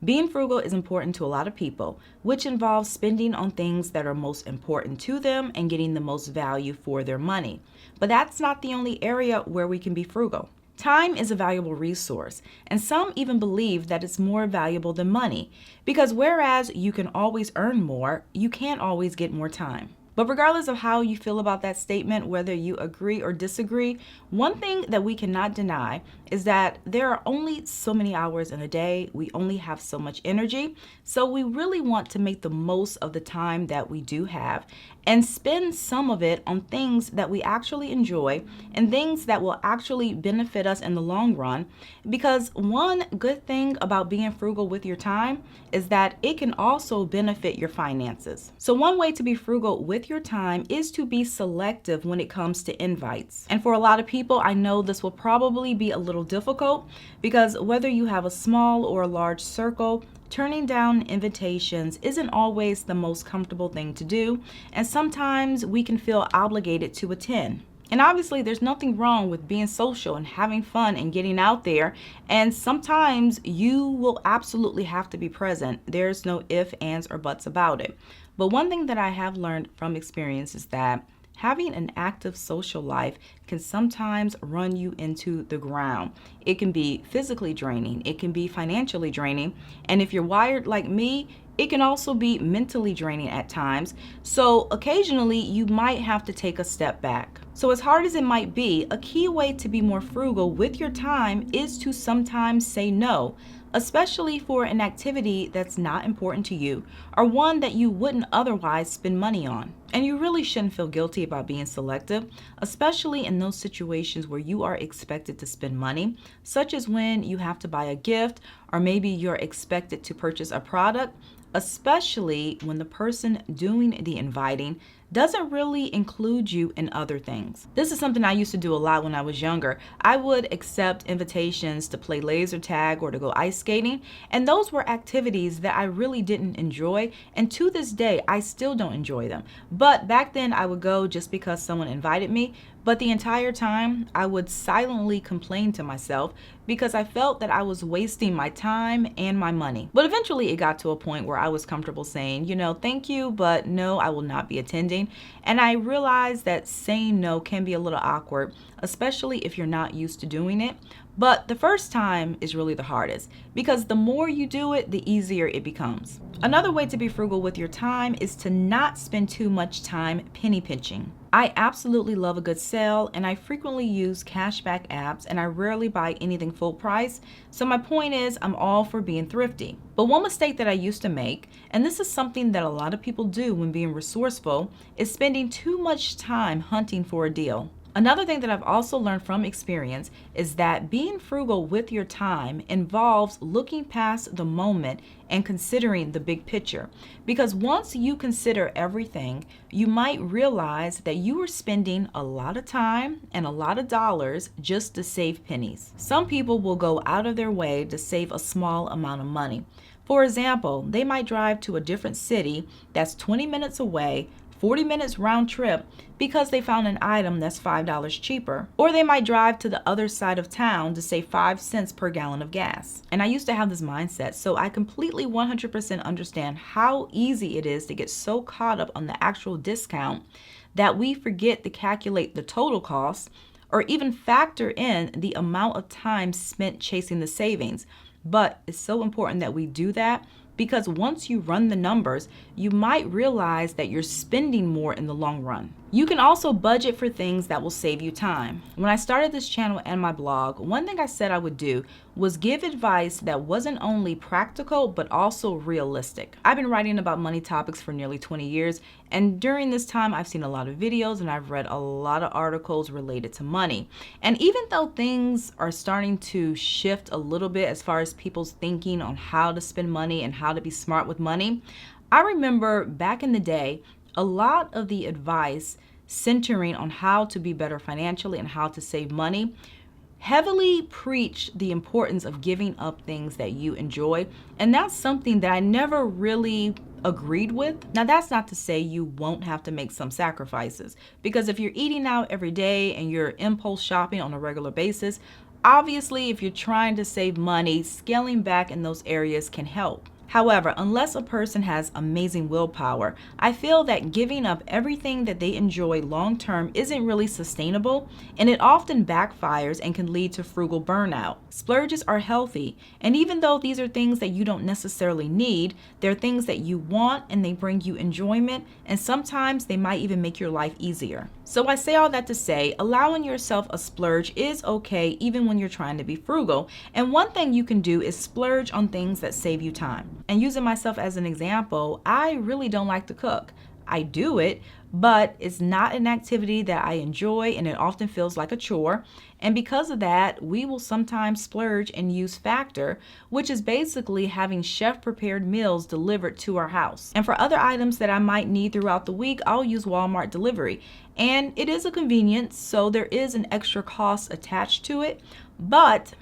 Being frugal is important to a lot of people, which involves spending on things that are most important to them and getting the most value for their money. But that's not the only area where we can be frugal. Time is a valuable resource, and some even believe that it's more valuable than money, because whereas you can always earn more, you can't always get more time. But regardless of how you feel about that statement, whether you agree or disagree, one thing that we cannot deny is that there are only so many hours in a day. We only have so much energy. So we really want to make the most of the time that we do have and spend some of it on things that we actually enjoy and things that will actually benefit us in the long run. Because one good thing about being frugal with your time is that it can also benefit your finances. So one way to be frugal with your time is to be selective when it comes to invites. And for a lot of people, I know this will probably be a little difficult because whether you have a small or a large circle, turning down invitations isn't always the most comfortable thing to do, and sometimes we can feel obligated to attend. And obviously, there's nothing wrong with being social and having fun and getting out there. And sometimes you will absolutely have to be present. There's no ifs, ands, or buts about it. But one thing that I have learned from experience is that having an active social life can sometimes run you into the ground. It can be physically draining, it can be financially draining, and if you're wired like me, it can also be mentally draining at times. So occasionally you might have to take a step back. So as hard as it might be, a key way to be more frugal with your time is to sometimes say no, especially for an activity that's not important to you or one that you wouldn't otherwise spend money on. And you really shouldn't feel guilty about being selective, especially in those situations where you are expected to spend money, such as when you have to buy a gift or maybe you're expected to purchase a product, especially when the person doing the inviting doesn't really include you in other things. This is something I used to do a lot when I was younger. I would accept invitations to play laser tag or to go ice skating, and those were activities that I really didn't enjoy, and to this day, I still don't enjoy them. But back then, I would go just because someone invited me, but the entire time, I would silently complain to myself because I felt that I was wasting my time and my money. But eventually, it got to a point where I was comfortable saying, thank you, but no, I will not be attending. And I realized that saying no can be a little awkward, especially if you're not used to doing it. But the first time is really the hardest because the more you do it, the easier it becomes. Another way to be frugal with your time is to not spend too much time penny pinching. I absolutely love a good sale, and I frequently use cashback apps, and I rarely buy anything full price. So my point is, I'm all for being thrifty. But one mistake that I used to make, and this is something that a lot of people do when being resourceful, is spending too much time hunting for a deal. Another thing that I've also learned from experience is that being frugal with your time involves looking past the moment and considering the big picture. Because once you consider everything, you might realize that you are spending a lot of time and a lot of dollars just to save pennies. Some people will go out of their way to save a small amount of money. For example, they might drive to a different city that's 20 minutes away, 40 minutes round trip because they found an item that's $5 cheaper. Or they might drive to the other side of town to save 5 cents per gallon of gas. And I used to have this mindset, so I completely 100% understand how easy it is to get so caught up on the actual discount that we forget to calculate the total cost or even factor in the amount of time spent chasing the savings. But it's so important that we do that, because once you run the numbers, you might realize that you're spending more in the long run. You can also budget for things that will save you time. When I started this channel and my blog, one thing I said I would do was give advice that wasn't only practical, but also realistic. I've been writing about money topics for nearly 20 years, and during this time, I've seen a lot of videos and I've read a lot of articles related to money. And even though things are starting to shift a little bit as far as people's thinking on how to spend money and how to be smart with money, I remember back in the day, a lot of the advice centering on how to be better financially and how to save money heavily preach the importance of giving up things that you enjoy. And that's something that I never really agreed with. Now, that's not to say you won't have to make some sacrifices, because if you're eating out every day and you're impulse shopping on a regular basis, Obviously, if you're trying to save money, scaling back in those areas can help. However, unless a person has amazing willpower, I feel that giving up everything that they enjoy long term isn't really sustainable, and it often backfires and can lead to frugal burnout. Splurges are healthy, and even though these are things that you don't necessarily need, they're things that you want and they bring you enjoyment, and sometimes they might even make your life easier. So I say all that to say, allowing yourself a splurge is okay even when you're trying to be frugal. And one thing you can do is splurge on things that save you time. And using myself as an example, I really don't like to cook. I do it, but it's not an activity that I enjoy and it often feels like a chore. And because of that, we will sometimes splurge and use Factor, which is basically having chef prepared meals delivered to our house. And for other items that I might need throughout the week, I'll use Walmart delivery. And it is a convenience, so there is an extra cost attached to it, but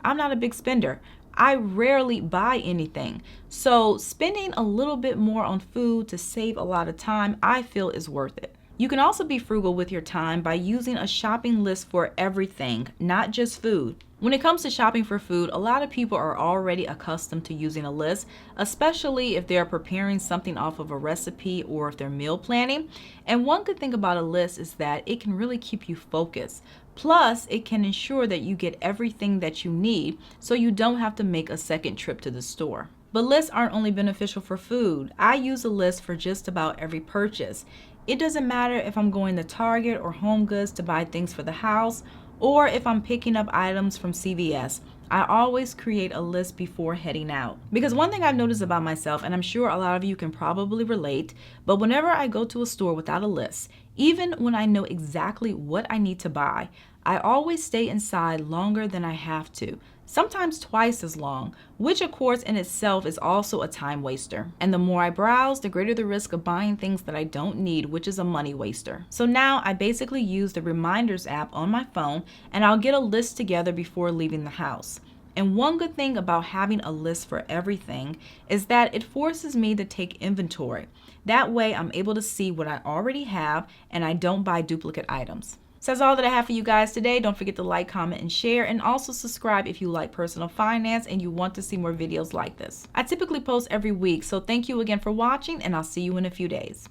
I'm not a big spender. I rarely buy anything. So spending a little bit more on food to save a lot of time, I feel is worth it. You can also be frugal with your time by using a shopping list for everything, not just food. When it comes to shopping for food, a lot of people are already accustomed to using a list, especially if they're preparing something off of a recipe or if they're meal planning. And one good thing about a list is that it can really keep you focused. Plus, it can ensure that you get everything that you need so you don't have to make a second trip to the store. But lists aren't only beneficial for food. I use a list for just about every purchase. It doesn't matter if I'm going to Target or Home Goods to buy things for the house, or if I'm picking up items from CVS. I always create a list before heading out. Because one thing I've noticed about myself, and I'm sure a lot of you can probably relate, but whenever I go to a store without a list, even when I know exactly what I need to buy, I always stay inside longer than I have to. Sometimes twice as long, which of course in itself is also a time waster. And the more I browse, the greater the risk of buying things that I don't need, which is a money waster. So now I basically use the Reminders app on my phone and I'll get a list together before leaving the house. And one good thing about having a list for everything is that it forces me to take inventory. That way I'm able to see what I already have and I don't buy duplicate items. So that's all that I have for you guys today. Don't forget to like, comment, and share, and also subscribe if you like personal finance and you want to see more videos like this. I typically post every week, so thank you again for watching, and I'll see you in a few days.